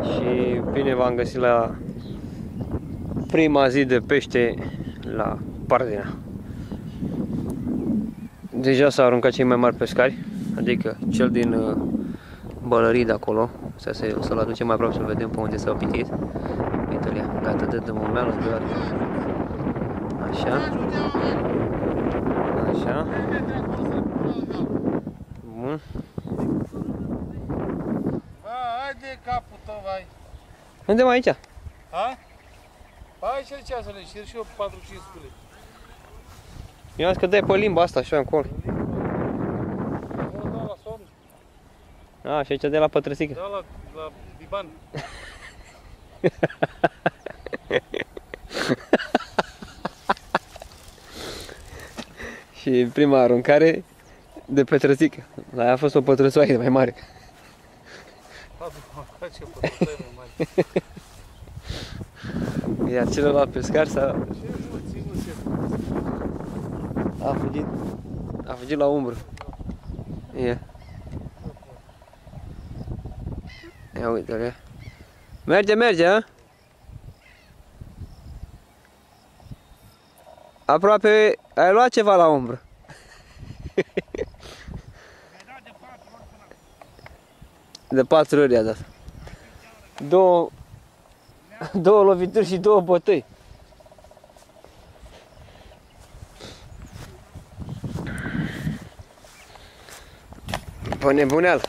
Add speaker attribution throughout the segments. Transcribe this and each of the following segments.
Speaker 1: Și bine v-am găsit la prima zi de pește la Pardina. Deja s-au aruncat cei mai mari pescari, adică cel din Bălării de acolo. O să-l aducem mai aproape să vedem pe unde s-au pitit. Uite-le, gata de momeală, doar. Așa. Așa. Bun.
Speaker 2: Hai de capul tău, vai.
Speaker 1: Unde mai aici?
Speaker 2: Ha? Hai și ce să le știr și eu 4-5 spule.
Speaker 1: Eu am zis că dai pe limba asta, așa, încolo.
Speaker 2: Da, la somn.
Speaker 1: A, și aici de la pătrăsică.
Speaker 2: Da, la biban.
Speaker 1: Și prima aruncare de pătrăsică. La aia a fost o pătrăsoaie mai mare.
Speaker 2: Ce pătrăsoaie mai mare.
Speaker 1: Iar celălalt pescar s-a... A fugit la umbră. Ia uite-le. Merge, a? Aproape ai luat ceva la umbră. De 4 ori i-a dat. Două lovituri și 2 bătăi. Pe nebuneală.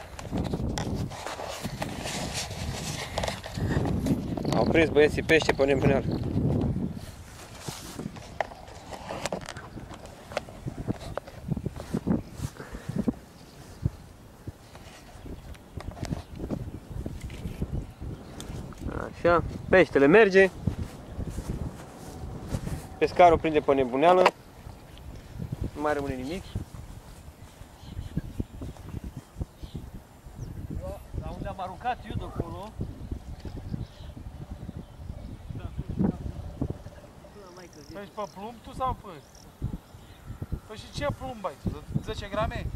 Speaker 1: Au prins băieții pește pe nebuneală. Așa, peștele merge. Pescarul prinde pe nebuneală. Nu mai rămâne nimic. La unde am aruncat eu de acolo.
Speaker 2: Păi pe plumb tu sau pe? Păi și ce plumb ai? 10 grame?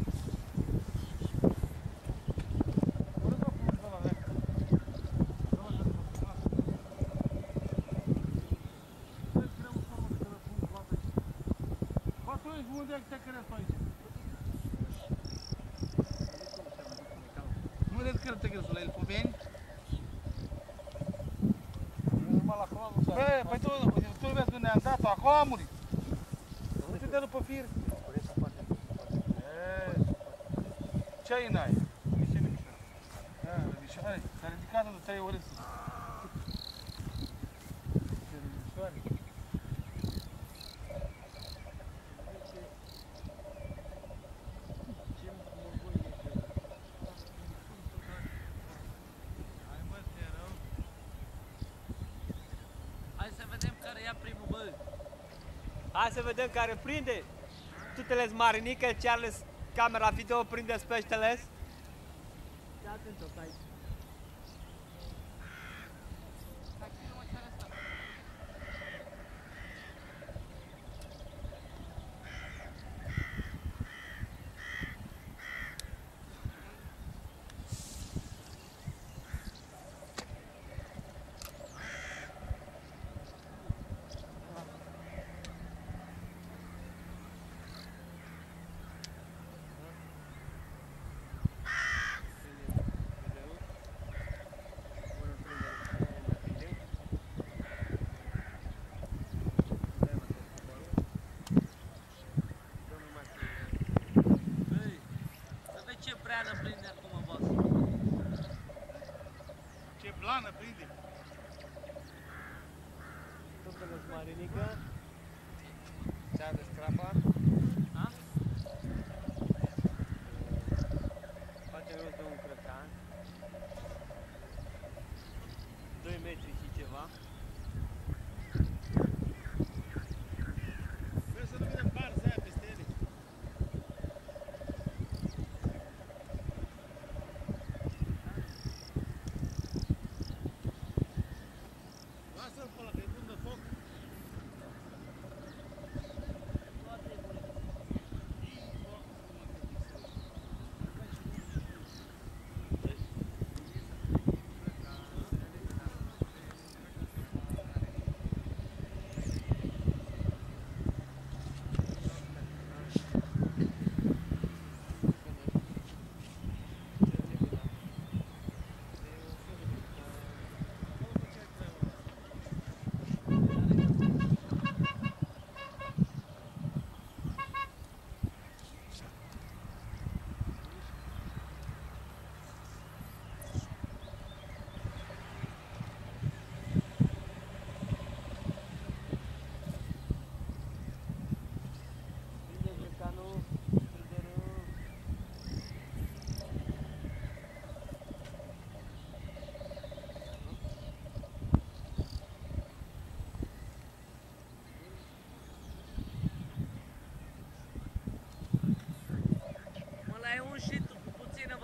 Speaker 2: Unde te crezi aici? Nu de care te crezi la el Poveni? Păi tu vezi că ne-am dat-o, acolo a murit. Nu te dă după fir. Ce ai în aia? Mișoare. S-a ridicat-o de 3 ori.
Speaker 1: Hai să vedem care prinde. Tu te les marinică, Charles, camera video prinde peștele. Ia atent-o aici.
Speaker 2: Blană prinde.
Speaker 1: Tot că nu-ți marinică.
Speaker 2: Ți-a de scrapa.
Speaker 1: A? Face rost de un crăcan. 2 metri și ceva.
Speaker 2: Trebuie să nu vină barza aia peste ele. Lasă-l pe ăla, că e bun de foc.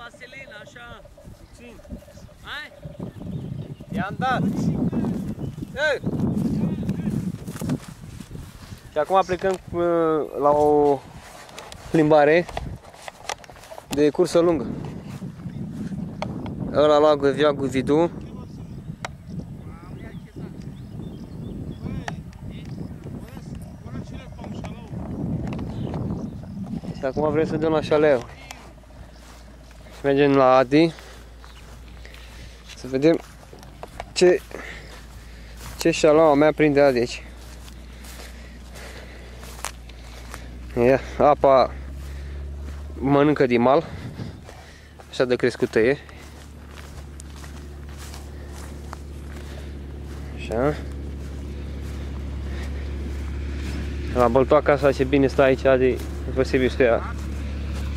Speaker 1: vaselină, așa. Puțin. Hai?
Speaker 3: I-am dat.
Speaker 1: Ei! Și acum plecăm la o plimbare de cursă lungă. Ăla la Viagu Vidu. Și acum vrem să dăm la șaleu. Mergem la Adi. Să vedem ce șalaua mea prinde Adi aici. Ia, apa mănâncă din mal. Așa de crescută e. Așa. La băltoaca asta ce bine stă aici, Adi, e posibil să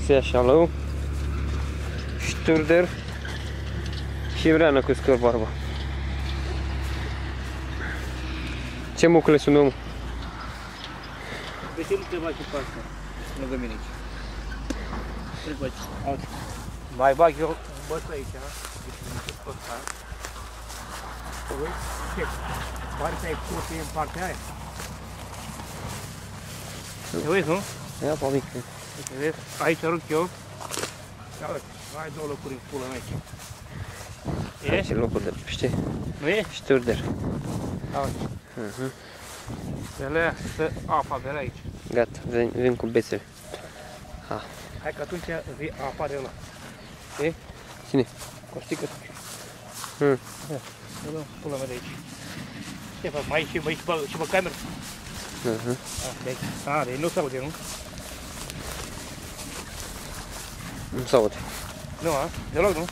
Speaker 1: ia șalău, șturder și vreană cu scăr barba. Ce mucule sunt, meu?
Speaker 3: Veselit te bagi pe asta, lângă mine aici. Trebuie să mai bag eu bătă aici, ha? Deci nu ăsta. Ce? Partea e curte în partea aia. Te vezi, nu?
Speaker 1: Ia pe mic.
Speaker 3: Te vezi? Aici arunc eu. Ia uite, mai două locuri în pulă mea aici.
Speaker 1: E? Și locul de știi?
Speaker 3: Nu e?
Speaker 1: Șturder.
Speaker 3: Ia uite. Ele stă apa de la aici.
Speaker 1: Gata, vin cu bețele. Ha.
Speaker 3: Hai că atunci apare ăla. E?
Speaker 1: Cine?
Speaker 3: Costică.
Speaker 1: Ia,
Speaker 3: dă pula mea de aici. Ce fac? Mai și pe cameră? De nu se aude, nu?
Speaker 1: Nu se aude.
Speaker 3: Nu, deloc, nu?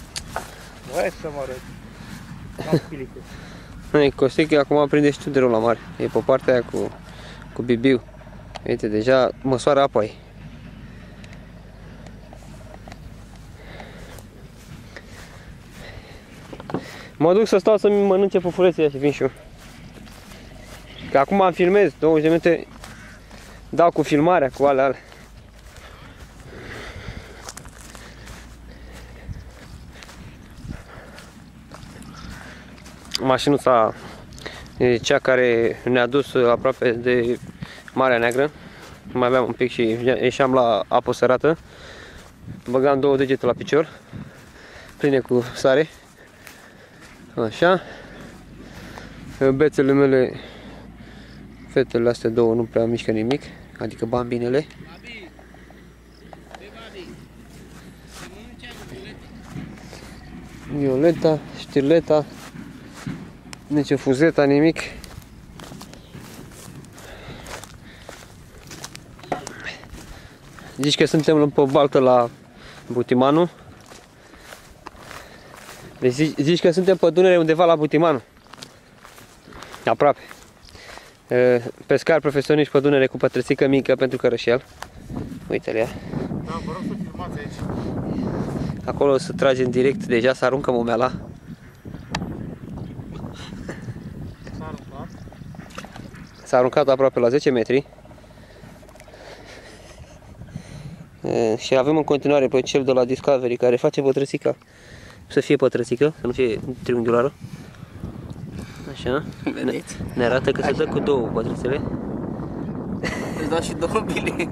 Speaker 3: Hai să mă arăt. Am pilică.
Speaker 1: Nu, Costică acum prinde șturderul la mare. E pe partea aia cu bibiu. Uite, deja măsoară apa ei. Mă duc să stau să-mi mănânce pufulețele și vin și eu. Că acum am filmez, 20 de minute dau cu filmarea, cu alea. Mașinuța e cea care ne-a dus aproape de Marea Neagră. Mai aveam un pic și ieșeam la apă sărată. Băgam 2 degete la picior, pline cu sare. Așa. Bețele mele, fetele astea două nu prea mișcă nimic, adică bambinele. Violeta, știrleta, nici o fuzeta, nimic. Zici că suntem pe o baltă la Butimanu. Deci zici că suntem pe Dunăre undeva la Butimanu. Aproape. Pescar profesioniști pe Dunăre cu pătrățică mică pentru cărășel. Uite-l ea.
Speaker 2: Da, vă rog să filmați aici.
Speaker 1: Acolo se trage în direct, deja se aruncă momeala.
Speaker 2: S-a aruncat.
Speaker 1: S-a aruncat aproape la 10 metri. Și avem în continuare pe cel de la Discovery care face pătrățica. Să fie pătrățică, să nu fie triunghiulară. Așa.
Speaker 3: Vedeți?
Speaker 1: Ne arată că se dă cu două pătrățele.
Speaker 3: Îți dau și două bile.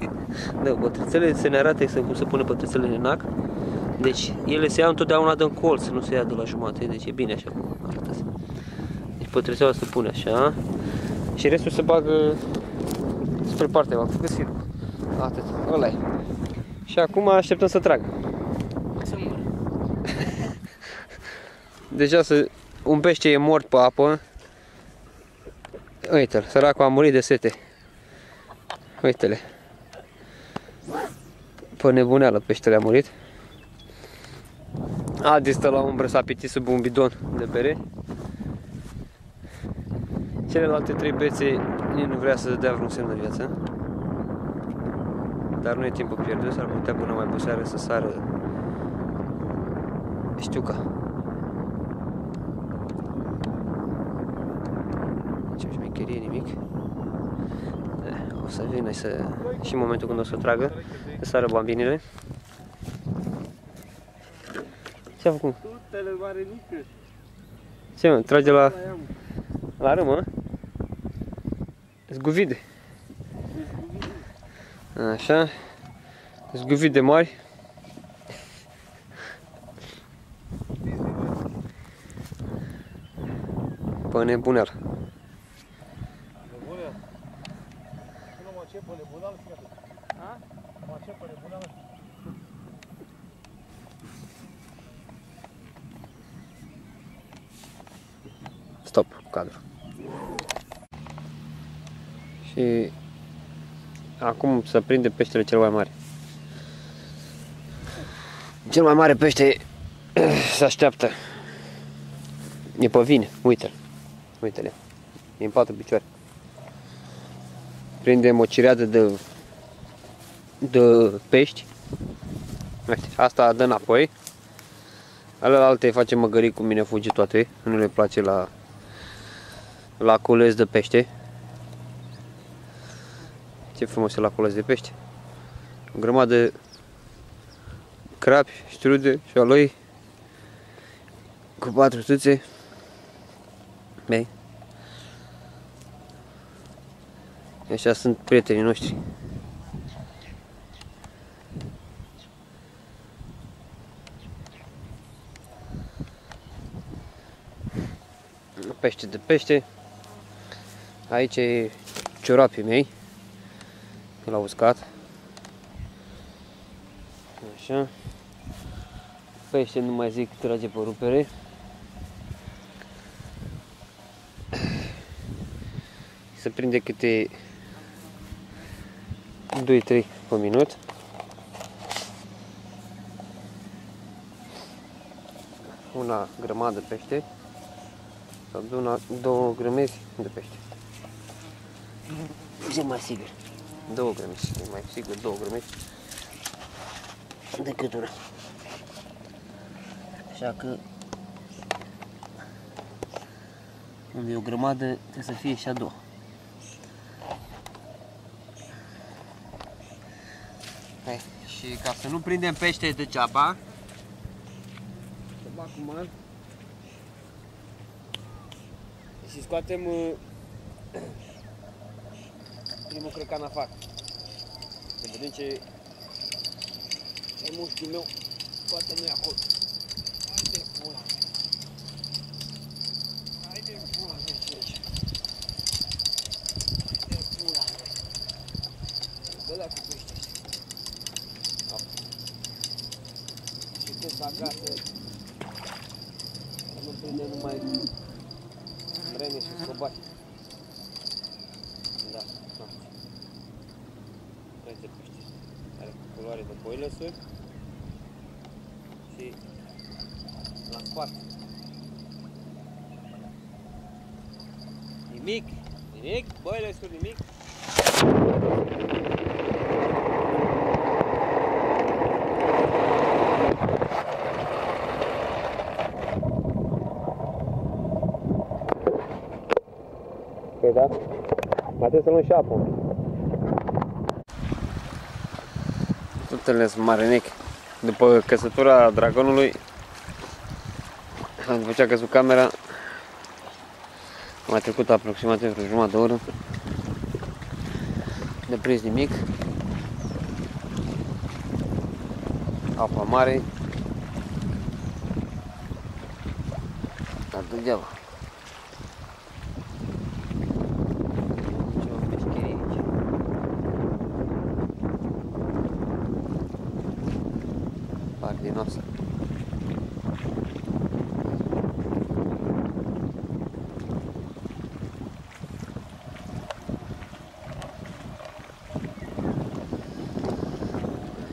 Speaker 1: Da, pătrățele se ne arată cum se pune pătrățele în nac. Deci ele se iau întotdeauna din colț, nu se ia de la jumate. Deci e bine așa cum arată. Deci pătrățeaua se pune așa. Și restul se bagă spre partea altă. Găsim. Atât. Ăla e. Și acum așteptăm să tragă.
Speaker 3: Să mor.
Speaker 1: Deja un pește e mort pe apă. Uite-l, săracul a murit de sete. Uite-le. Pe nebuneală peștele a murit. Adi stă la umbră, s-a pitit sub un bidon de bere. Celelalte 3 bețe nici nu vrea să dea vreun semn de viață. Dar nu e timpul pierdut, s-ar putea până mai pe seară să sară știuca. Ce șmecherie, nimic. O să vină și în momentul când o să tragă, să sară bambinile. Ce-a făcut?
Speaker 3: Tutele mare mică.
Speaker 1: Ce mă, trage la...
Speaker 3: Aia, mă.
Speaker 1: La râmă? Zguvide. Așa. Zguvide mari. Pe nebuneală.
Speaker 2: Nebunea. Nu mă ce pe nebuneală, frate.
Speaker 3: Ha?
Speaker 2: Mă ce pe nebuneală.
Speaker 1: Stop, cadru. Și acum se prinde peștele cel mai mare. Cel mai mare pește se așteaptă. E pe vine, uite-l. Uite-l. E în 4 picioare. Prindem o cireadă de pești. Uite, asta dă înapoi. Alelalte face măgării cu mine, fuge toate. Nu le place la cules de pește. Ce frumos e la cules de pește. O grămadă de crapi, strude și aloi cu 4 tuțe. Bine. Așa sunt prietenii noștri. Pește de pește. Aici e ciorapii mei. La uscat. Așa. Pește, nu mai zic, trage pe rupere. Se prinde câte 2-3 pe minut. Una grămadă de pește. Sau două grămezi de pește. Ce mai sigur? 2 grămezi, e mai sigur 2 grămezi decât una. Așa că unde e o grămadă trebuie să fie și a doua. Hai. Și ca să nu prindem pește degeaba, să bag cu măr și scoatem primul crecan afară. Să vedem ce e mușchiul meu, poate nu e acolo. Haide pula mea! Haide pula mea și aici! Haide pula mea! Dă-le cu pește ăștia. Și când se acasă, să nu prinde numai vreme și scobaci. Da, da. Uite pește. Are culoare de boilăsuri și la spate. Nimic, nimic, boilăsuri, nimic. Păi da, mai trebuie să luăm și apă. Tutele sunt marenec. După căsătura dragonului, după ce a căzut camera, a mai trecut aproximativ vreo jumătate de oră. De prins nimic. Apa mare. Dar degeaba. Din noastră.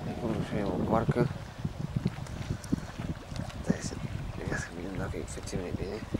Speaker 1: Acolo și e o barcă. Stai să vedem dacă efectiv e bine.